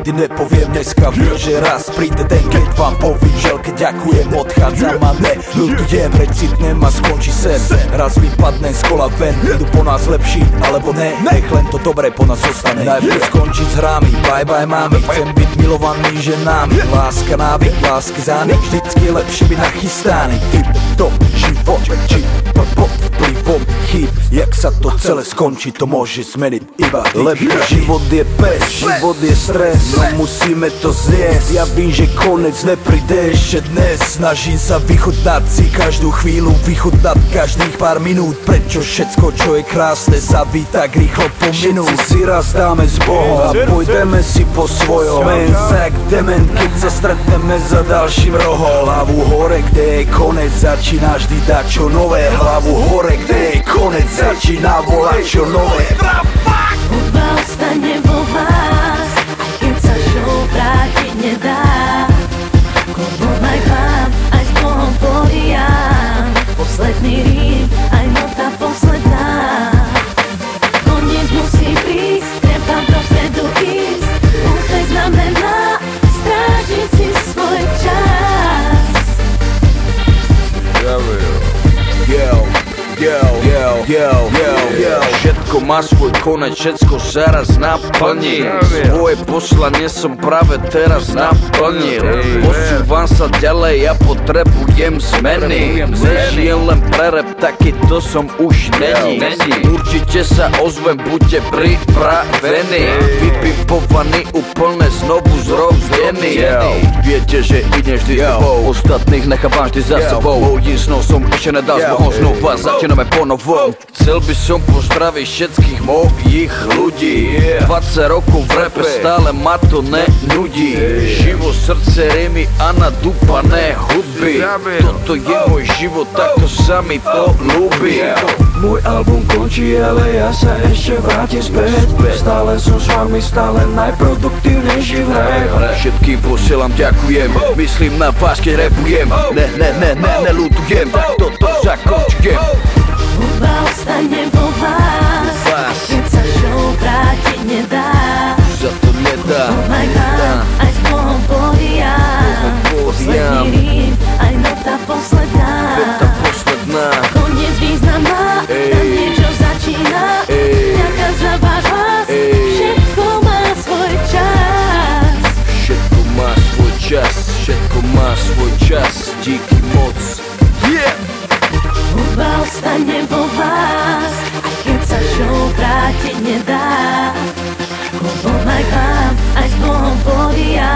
nikdy nepoviem dneska. Viem, že raz príde ten, keď vám povím želke, ďakujem, odchádzam a neľutujem. Recitnem a skončí sen, raz vypadnem z kola ven. Idú po nás lepší, alebo ne, nech len to dobré po nás ostane. Najprv skončí s hrami, bye bye mami, chcem byť milovaný ženami. Láska návyk, lásky zánik, vždycky je lepšie byť nachystány. Typ to život, či pod vplyvom chyb. Jak sa to celé skončí, to môže zmeniť iba ty. Lebo život je pes, život je stres, no musíme to zjesť. Ja vím, že konec nepríde ešte dnes. Snažím sa vychutnať si každú chvíľu, vychutnať každých pár minút. Prečo všetko, čo je krásne, sa ví tak rýchlo pominú. Všetci si raz dáme s Bohom a pôjdeme si po svojom. Smejem sa jak dement, keď sa stretneme za ďalším rohom. Hlavu hore, kde je konec, začína vždy dať čo nové. Hlavu hore, kde je konec, začína volať čo nové. Hudba ostane vo vás, aj keď sa show vrátiť nedá. Klobom aj vám, aj s Bohom poriam. Posledný rím, aj nota posledná. Koniec musí prísť, treba dopredu ísť. Úspech znamená strážiť si svoj čas. Všetko má svoj konec, všetko sa raz naplní. Svoje poslanie som práve teraz naplnil. Posúvam sa ďalej, ja potrebujem zmeny. Nežijem len pre rap, taký to som už není. Určite sa ozvem, buďte pripravení. Vypipovaný, úplne znovu zrozdený. Viete, že idem vždy s tebou, ostatných nechávam vždy za sebou. Mojím snom som ešte nedal, s Bohom znova začíname ponovom. Chcel by som pozdraviť všetkých mojich ľudí. 20 rokov v rape, stále ma to nenudí. Živo, srdce, rímy a nadúpané hudby. Toto je môj život, takto sa mi to ľúbi. Môj album končí, ale ja sa ešte vrátim späť. Stále som s vami, stále najproduktívnejší v hre. Všetkým posielam ďakujem, myslím na vás, keď rapujem. Neľutujem, tak toto zakončujem. Hudba ostane vo vás, keď sa show vrátiť nedá. Za to nedá. Klobom aj vám, aj s Bohom poriam. Posledný rím, aj nota posledná. Koniec význam má, tam niečo začína. Ďaká za váš hlas, všetko má svoj čas. Všetko má svoj čas, všetko má svoj čas. Díky moc. Hudba ostane vo vás, aj keď sa show vrátiť nedá. Klobom aj vám, aj s Bohom poriam.